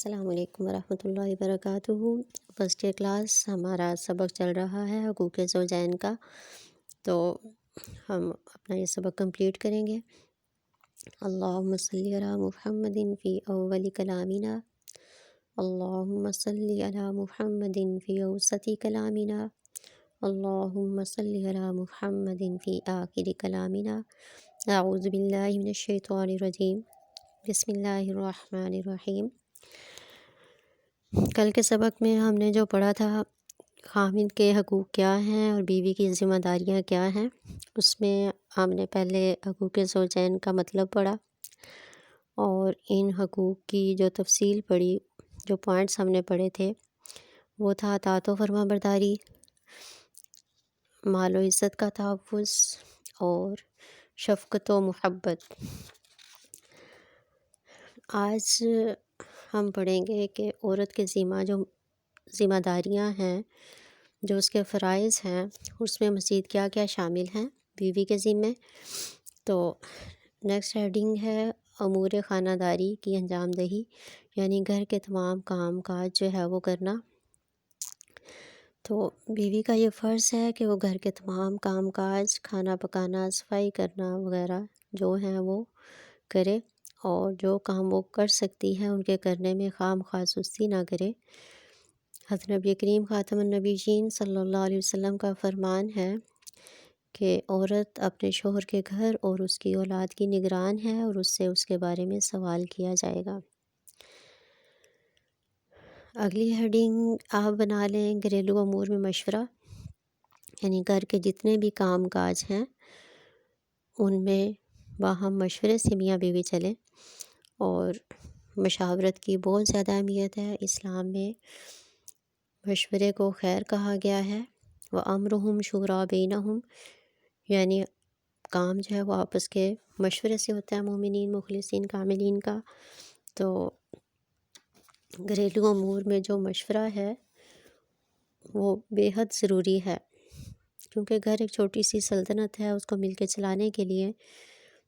السلام علیکم ورحمۃ اللہ وبرکاتہ۔ فرسٹ ایئر کلاس ہمارا سبق چل رہا ہے حقوق زوجین کا، تو ہم اپنا یہ سبق کمپلیٹ کریں گے۔ اللہم صلی علی محمد فی اول کلامنا، اللہم صلی علی محمد فی اوسط کلامنا، اللہم صلی علی محمد فی آخر کلامنا۔ اعوذ باللہ من الشیطان الرجیم، بسم اللہ الرحمن الرحیم۔ کل کے سبق میں ہم نے جو پڑھا تھا خاوند کے حقوق کیا ہیں اور بیوی کی ذمہ داریاں کیا ہیں، اس میں ہم نے پہلے حقوق زوجین کا مطلب پڑھا اور ان حقوق کی جو تفصیل پڑھی، جو پوائنٹس ہم نے پڑھے تھے وہ تھا اطاعت و فرما برداری، مال و عزت کا تحفظ اور شفقت و محبت۔ آج ہم پڑھیں گے کہ عورت کے ذمہ داریاں ہیں، جو اس کے فرائض ہیں، اس میں مزید کیا کیا شامل ہیں بیوی کے ذمے۔ تو نیکسٹ ہیڈنگ ہے امور خانہ داری کی انجام دہی، یعنی گھر کے تمام کام کاج جو ہے وہ کرنا۔ تو بیوی کا یہ فرض ہے کہ وہ گھر کے تمام کام کاج، کھانا پکانا، صفائی کرنا وغیرہ جو ہیں وہ کرے، اور جو کام وہ کر سکتی ہے ان کے کرنے میں خواہ مخواہ سستی نہ کرے۔ حضرت نبی کریم خاتم النبیین صلی اللہ علیہ وسلم کا فرمان ہے کہ عورت اپنے شوہر کے گھر اور اس کی اولاد کی نگران ہے اور اس سے اس کے بارے میں سوال کیا جائے گا۔ اگلی ہیڈنگ آپ بنا لیں گھریلو امور میں مشورہ، یعنی گھر کے جتنے بھی کام کاج ہیں ان میں باہم مشورے سے میاں بیوی چلیں، اور مشاورت کی بہت زیادہ اہمیت ہے۔ اسلام میں مشورے کو خیر کہا گیا ہے، وَأَمْرُهُمْ شُورَىٰ بَيْنَهُمْ، یعنی کام جو ہے وہ آپس کے مشورے سے ہوتا ہے مومنین، مخلصین، کاملین کا۔ تو گھریلو امور میں جو مشورہ ہے وہ بے حد ضروری ہے، کیونکہ گھر ایک چھوٹی سی سلطنت ہے، اس کو مل کے چلانے کے لیے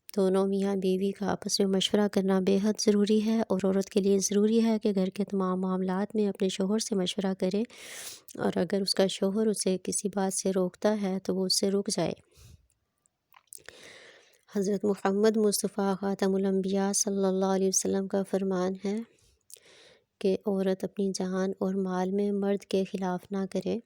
دونوں میاں بیوی کا آپس میں مشورہ کرنا بے حد ضروری ہے، اور عورت کے لیے ضروری ہے کہ گھر کے تمام معاملات میں اپنے شوہر سے مشورہ کرے، اور اگر اس کا شوہر اسے کسی بات سے روکتا ہے تو وہ اس سے رک جائے۔ حضرت محمد مصطفیٰ خاتم الانبیاء صلی اللہ علیہ وسلم کا فرمان ہے کہ عورت اپنی جان اور مال میں مرد کے خلاف نہ کرے۔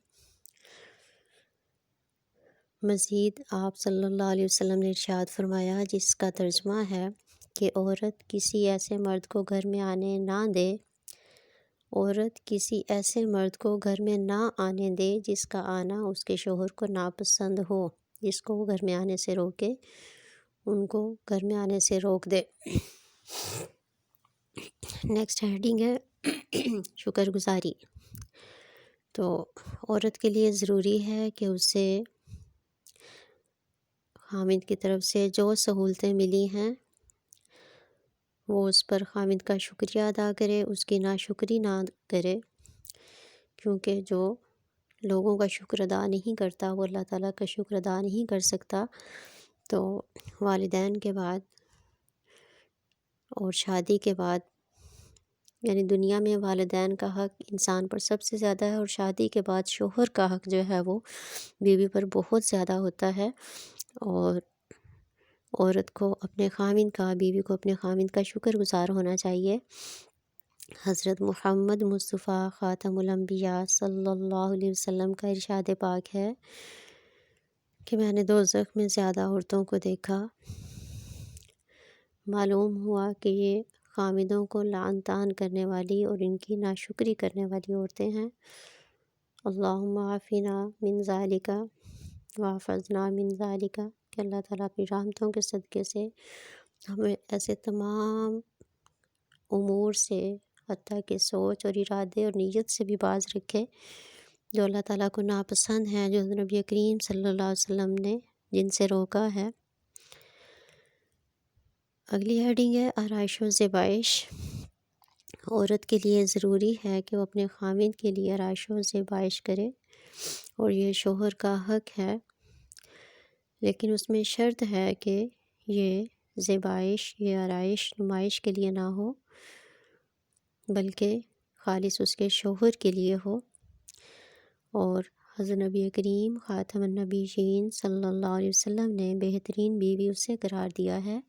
مزید آپ صلی اللہ علیہ وسلم نے ارشاد فرمایا، جس کا ترجمہ ہے کہ عورت کسی ایسے مرد کو گھر میں آنے نہ دے، عورت کسی ایسے مرد کو گھر میں نہ آنے دے جس کا آنا اس کے شوہر کو ناپسند ہو، جس کو وہ گھر میں آنے سے روکے، ان کو گھر میں آنے سے روک دے۔ نیکسٹ ہیڈنگ ہے شکر گزاری۔ تو عورت کے لیے ضروری ہے کہ اسے خاوند کی طرف سے جو سہولتیں ملی ہیں وہ اس پر خاوند کا شکریہ ادا کرے، اس کی ناشکری نہ کرے، کیونکہ جو لوگوں کا شکر ادا نہیں کرتا وہ اللہ تعالیٰ کا شکر ادا نہیں کر سکتا۔ تو والدین کے بعد اور شادی کے بعد، یعنی دنیا میں والدین کا حق انسان پر سب سے زیادہ ہے، اور شادی کے بعد شوہر کا حق جو ہے وہ بیوی پر بہت زیادہ ہوتا ہے، اور عورت کو اپنے خاوند کا، بیوی کو اپنے خاوند کا شکر گزار ہونا چاہیے۔ حضرت محمد مصطفیٰ خاتم الانبیاء صلی اللہ علیہ وسلم کا ارشاد پاک ہے کہ میں نے دوزخ میں زیادہ عورتوں کو دیکھا، معلوم ہوا کہ یہ خاوندوں کو لعن طعن کرنے والی اور ان کی ناشکری کرنے والی عورتیں ہیں۔ اللہم عافنا من ذالک واحفظنا من ذالک، کہ اللہ تعالیٰ اپنی رحمتوں کے صدقے سے ہمیں ایسے تمام امور سے، حتیٰ کہ سوچ اور ارادے اور نیت سے بھی باز رکھے جو اللہ تعالیٰ کو ناپسند ہیں، جو نبی کریم صلی اللہ علیہ وسلم نے جن سے روکا ہے۔ اگلی ہیڈنگ ہے آرائش و زیبائش۔ عورت کے لیے ضروری ہے کہ وہ اپنے خاوند کے لیے آرائش و زیبائش کرے، اور یہ شوہر کا حق ہے، لیکن اس میں شرط ہے کہ یہ زیبائش، یہ آرائش نمائش کے لیے نہ ہو، بلکہ خالص اس کے شوہر کے لیے ہو۔ اور حضرت نبی کریم خاتم النبیین صلی اللہ علیہ وسلم نے بہترین بیوی اسے قرار دیا ہے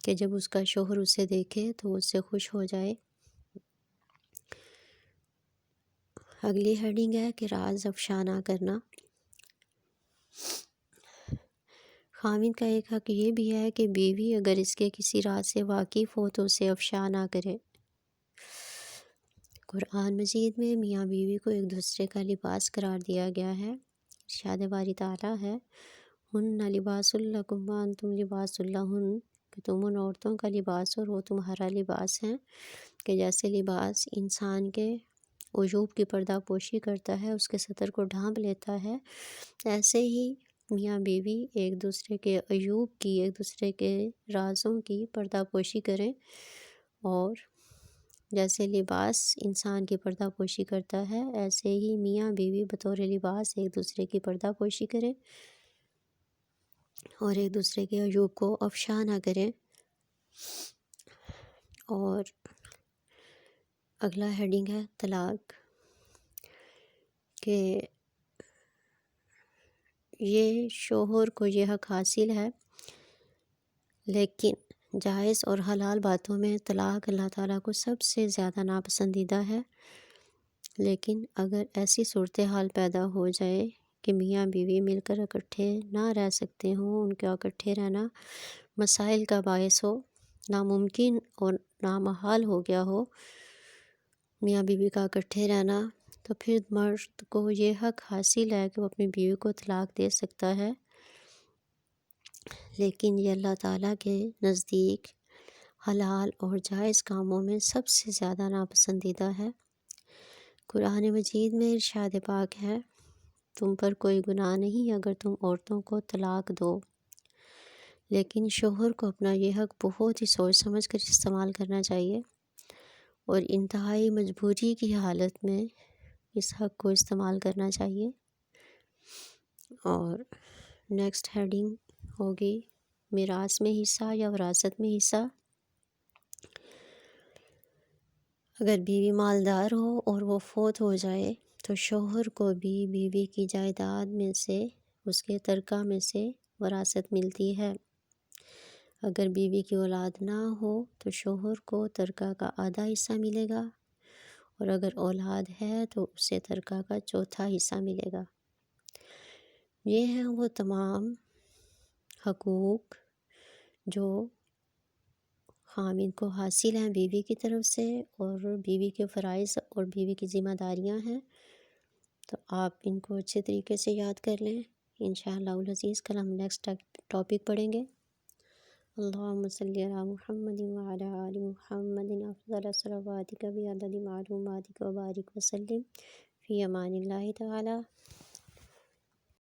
کہ جب اس کا شوہر اسے دیکھے تو اس سے خوش ہو جائے۔ اگلی ہیڈنگ ہے کہ راز افشا نہ کرنا۔ خاوند کا ایک حق یہ بھی ہے کہ بیوی اگر اس کے کسی راز سے واقف ہو تو اسے افشا نہ کرے۔ قرآن مجید میں میاں بیوی کو ایک دوسرے کا لباس قرار دیا گیا ہے۔ ارشاد باری تعالیٰ ہے، ہن لباس لکم وانتم لباس لہن، کہ تم ان عورتوں کا لباس اور وہ تمہارا لباس ہیں۔ کہ جیسے لباس انسان کے عیوب کی پردہ پوشی کرتا ہے، اس کے ستر کو ڈھانپ لیتا ہے، ایسے ہی میاں بیوی ایک دوسرے کے عیوب کی، ایک دوسرے کے رازوں کی پردہ پوشی کریں، اور جیسے لباس انسان کی پردہ پوشی کرتا ہے ایسے ہی میاں بیوی بطور لباس ایک دوسرے کی پردہ پوشی کریں اور ایک دوسرے کے عیوب کو افشا نہ کریں۔ اور اگلا ہیڈنگ ہے طلاق، کہ یہ شوہر کو یہ حق حاصل ہے، لیکن جائز اور حلال باتوں میں طلاق اللہ تعالیٰ کو سب سے زیادہ ناپسندیدہ ہے۔ لیکن اگر ایسی صورتحال پیدا ہو جائے کہ میاں بیوی مل کر اکٹھے نہ رہ سکتے ہوں، ان کا اکٹھے رہنا مسائل کا باعث ہو، ناممکن اور نامحال ہو گیا ہو میاں بیوی کا اکٹھے رہنا، تو پھر مرد کو یہ حق حاصل ہے کہ وہ اپنی بیوی کو طلاق دے سکتا ہے۔ لیکن یہ اللہ تعالیٰ کے نزدیک حلال اور جائز کاموں میں سب سے زیادہ ناپسندیدہ ہے۔ قرآن مجید میں ارشاد پاک ہے، تم پر کوئی گناہ نہیں اگر تم عورتوں کو طلاق دو، لیکن شوہر کو اپنا یہ حق بہت ہی سوچ سمجھ کر استعمال کرنا چاہیے، اور انتہائی مجبوری کی حالت میں اس حق کو استعمال کرنا چاہیے۔ اور نیکسٹ ہیڈنگ ہوگی میراث میں حصہ یا وراثت میں حصہ۔ اگر بیوی مالدار ہو اور وہ فوت ہو جائے تو شوہر کو بھی بیوی کی جائیداد میں سے، اس کے ترکہ میں سے وراثت ملتی ہے۔ اگر بیوی کی اولاد نہ ہو تو شوہر کو ترکہ کا آدھا حصہ ملے گا، اور اگر اولاد ہے تو اسے ترکہ کا چوتھا حصہ ملے گا۔ یہ ہیں وہ تمام حقوق جو خاوند کو حاصل ہیں بیوی کی طرف سے، اور بیوی کے فرائض اور بیوی کی ذمہ داریاں ہیں، تو آپ ان کو اچھے طریقے سے یاد کر لیں۔ انشاءاللہ العزیز کل ہم نیکسٹ ٹاپک پڑھیں گے۔ اللہم صلی علی محمد وعلی آل محمد افضل صلواتک بعدد معلوماتک وبارک وسلم فی امان اللہ تعالی۔